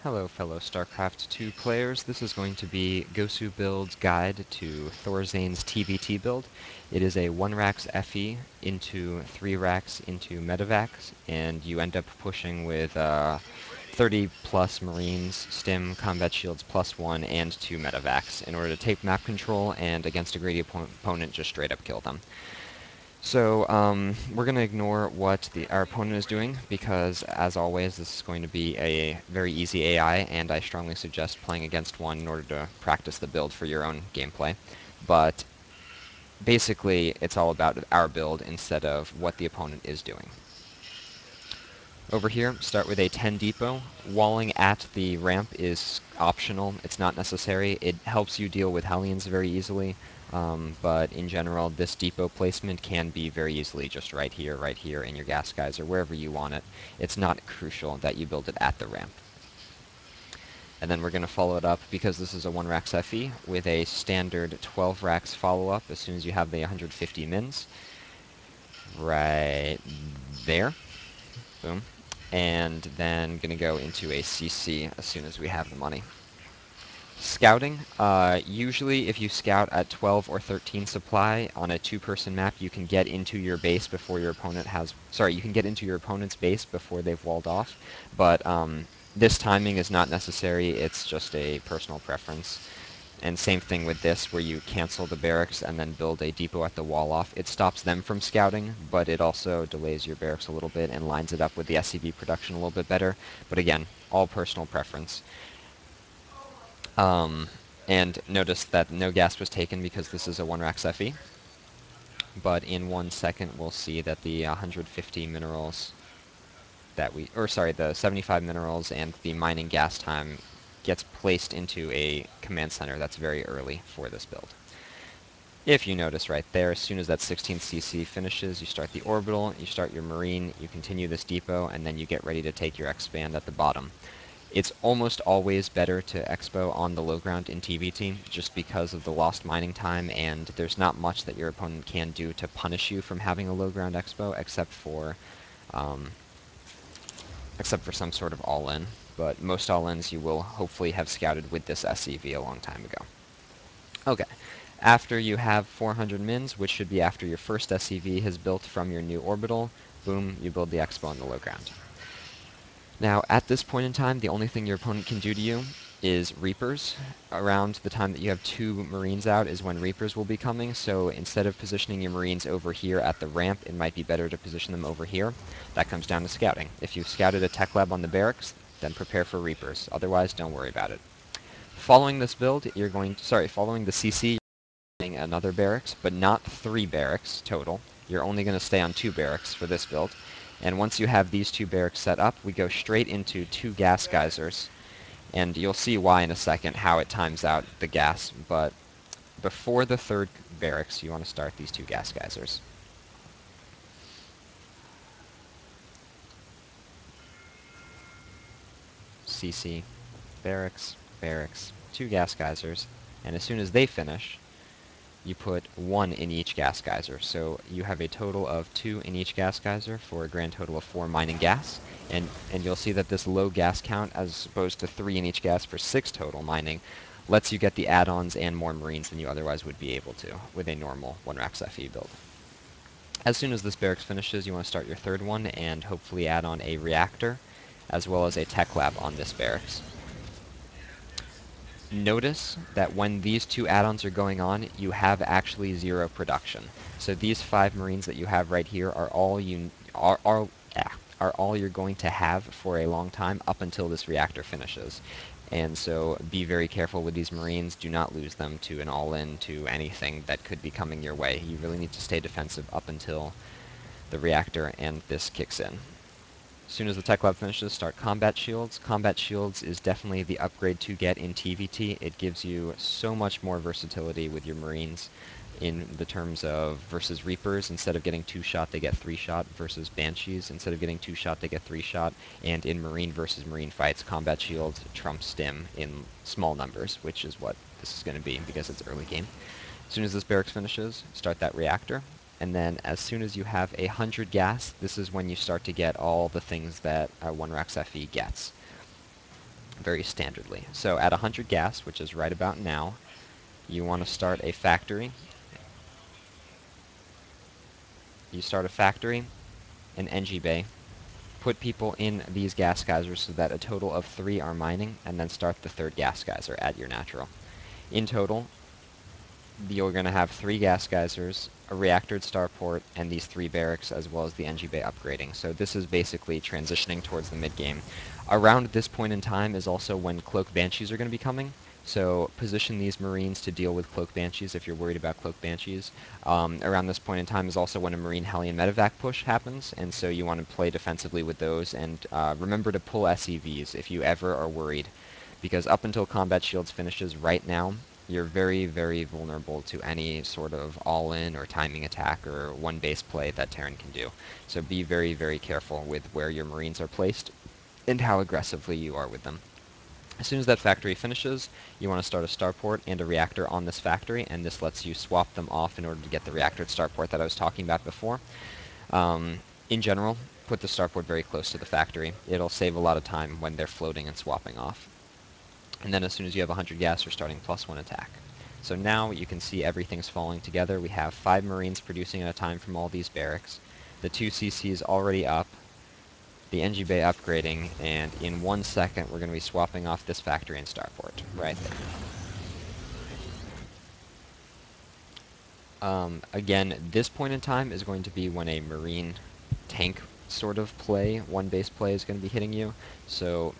Hello fellow StarCraft 2 players, this is going to be IMBAbuilds' guide to Thorzain's TvT build. It is a 1 racks FE into 3 racks into medevacs, and you end up pushing with 30 plus Marines, Stim, Combat Shields +1, and 2 medevacs in order to take map control and against a greedy opponent just straight up kill them. So we're going to ignore what our opponent is doing because, as always, this is going to be a very easy AI, and I strongly suggest playing against one in order to practice the build for your own gameplay. But basically, it's all about our build instead of what the opponent is doing. Over here, start with a 10 depot. Walling at the ramp is optional. It's not necessary. It helps you deal with Hellions very easily, but in general, this depot placement can be very easily just right here in your gas geyser, wherever you want it. It's not crucial that you build it at the ramp. And then we're going to follow it up, because this is a 1 racks FE, with a standard 12 racks follow-up as soon as you have the 150 mins. Right there. Boom. And then going to go into a CC as soon as we have the money. Scouting, usually if you scout at 12 or 13 supply on a 2-person map, you can get into your base before your opponent has... Sorry, you can get into your opponent's base before they've walled off, but this timing is not necessary, it's just a personal preference. And same thing with this, where you cancel the barracks and then build a depot at the wall off. It stops them from scouting, but it also delays your barracks a little bit and lines it up with the SCV production a little bit better. But again, all personal preference. And notice that no gas was taken because this is a 1 racks FE. But in 1 second, we'll see that the 150 minerals that the 75 minerals and the mining gas time gets placed into a command center that's very early for this build. If you notice right there, as soon as that 16cc finishes, you start the orbital, you start your marine, you continue this depot, and then you get ready to take your expand at the bottom. It's almost always better to expo on the low ground in TvT, just because of the lost mining time, and there's not much that your opponent can do to punish you from having a low ground expo, except for some sort of all-in. But most all-ins you will hopefully have scouted with this SCV a long time ago. Okay, after you have 400 mins, which should be after your first SCV has built from your new orbital, boom, you build the expo on the low ground. Now, at this point in time, the only thing your opponent can do to you is Reapers. Around the time that you have 2 Marines out is when Reapers will be coming, so instead of positioning your Marines over here at the ramp, it might be better to position them over here. That comes down to scouting. If you've scouted a tech lab on the barracks, then prepare for Reapers. Otherwise, don't worry about it. Following this build, following the CC, you're getting another barracks, but not 3 barracks total. You're only going to stay on 2 barracks for this build. And once you have these 2 barracks set up, we go straight into 2 gas geysers. And you'll see why in a second, how it times out the gas. But before the 3rd barracks, you want to start these 2 gas geysers. CC, barracks, barracks, 2 gas geysers. And as soon as they finish, you put 1 in each gas geyser. So you have a total of 2 in each gas geyser for a grand total of 4 mining gas. And you'll see that this low gas count, as opposed to 3 in each gas for 6 total mining, lets you get the add-ons and more Marines than you otherwise would be able to with a normal 1 racks FE build. As soon as this barracks finishes, you want to start your 3rd one and hopefully add on a reactor, as well as a tech lab on this barracks. Notice that when these 2 add-ons are going on, you have actually 0 production. So these 5 Marines that you have right here are all you're going to have for a long time up until this reactor finishes. And so be very careful with these Marines. Do not lose them to an all-in, to anything that could be coming your way. You really need to stay defensive up until the reactor and this kicks in. As soon as the tech lab finishes, start Combat Shields. Combat Shields is definitely the upgrade to get in TvT. It gives you so much more versatility with your Marines in the terms of versus Reapers. Instead of getting 2-shot, they get 3-shot, versus Banshees. Instead of getting 2-shot, they get 3-shot. And in Marine versus Marine fights, Combat Shields trumps Stim in small numbers, which is what this is going to be because it's early game. As soon as this barracks finishes, start that reactor. And then as soon as you have 100 gas, this is when you start to get all the things that 1 racks FE gets. very standardly. So at 100 gas, which is right about now, you want to start a factory. You start a factory, an NG bay, put people in these gas geysers so that a total of 3 are mining, and then start the third gas geyser at your natural. In total, you're going to have 3 gas geysers, a reactored starport, and these 3 barracks, as well as the NG bay upgrading. So this is basically transitioning towards the mid-game. Around this point in time is also when Cloak Banshees are going to be coming. So position these Marines to deal with Cloak Banshees if you're worried about Cloak Banshees. Around this point in time is also when a Marine Hellion Medevac push happens, and so you want to play defensively with those, and remember to pull SEVs if you ever are worried, because up until Combat Shields finishes right now, you're very, very vulnerable to any sort of all-in or timing attack or one-base play that Terran can do. So be very, very careful with where your Marines are placed and how aggressively you are with them. As soon as that factory finishes, you want to start a starport and a reactor on this factory, and this lets you swap them off in order to get the reactor starport that I was talking about before. In general, put the starport very close to the factory. It'll save a lot of time when they're floating and swapping off. And then as soon as you have 100 gas, you're starting +1 attack. So now you can see everything's falling together. We have 5 Marines producing at a time from all these barracks, the 2 CCs already up, the NG Bay upgrading, and in 1 second we're going to be swapping off this factory and starport, right there. Again, this point in time is going to be when a Marine tank sort of play, one base play is going to be hitting you, so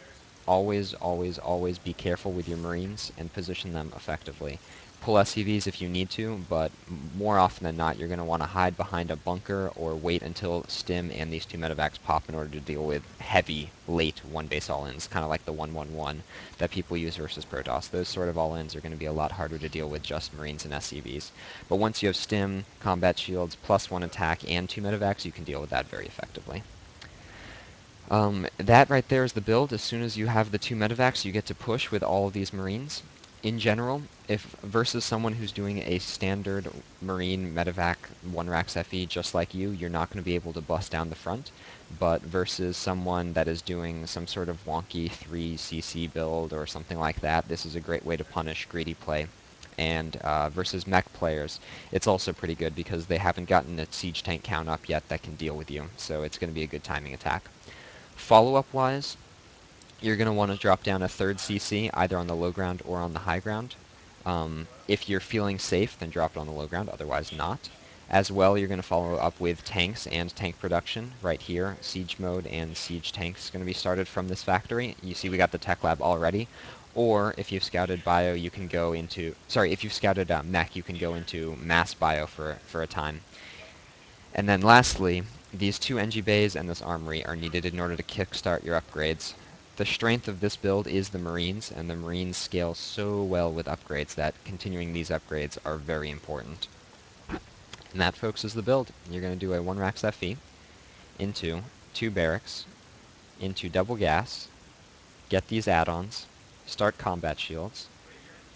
always, always, always be careful with your Marines and position them effectively. Pull SCVs if you need to, but more often than not, you're going to want to hide behind a bunker or wait until Stim and these 2 medevacs pop in order to deal with heavy, late one-base all-ins, kind of like the 1-1-1 that people use versus Protoss. Those sort of all-ins are going to be a lot harder to deal with just Marines and SCVs. But once you have Stim, Combat Shields, +1 attack, and 2 medevacs, you can deal with that very effectively. That right there is the build. As soon as you have the 2 medevacs, you get to push with all of these Marines. In general, if versus someone who's doing a standard Marine medevac 1-Rax FE just like you're not going to be able to bust down the front. But versus someone that is doing some sort of wonky 3cc build or something like that, this is a great way to punish greedy play. And versus mech players, it's also pretty good because they haven't gotten a siege tank count up yet that can deal with you, so it's going to be a good timing attack. Follow-up wise, you're going to want to drop down a 3rd CC, either on the low ground or on the high ground. If you're feeling safe, then drop it on the low ground, otherwise not. As well, you're going to follow up with tanks and tank production right here. Siege mode and siege tanks going to be started from this factory. You see we got the tech lab already. Or if you've scouted bio, you can go into... Sorry, if you've scouted mech, you can go into mass bio for a time. And then lastly, these 2 NG bays and this armory are needed in order to kickstart your upgrades. The strength of this build is the Marines, and the Marines scale so well with upgrades that continuing these upgrades are very important. And that, folks, is the build. You're going to do a 1-Rax FE into 2 barracks, into double gas, get these add-ons, start combat shields,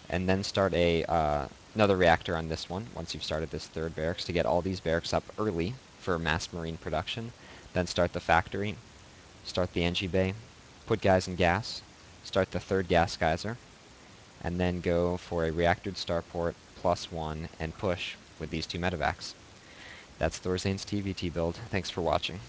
and then start another reactor on this one once you've started this 3rd barracks to get all these barracks up early for mass Marine production. Then start the factory, start the NG bay, put guys in gas, start the 3rd gas geyser, and then go for a reactored starport +1 and push with these 2 medevacs. That's Thorzain's TvT build. Thanks for watching.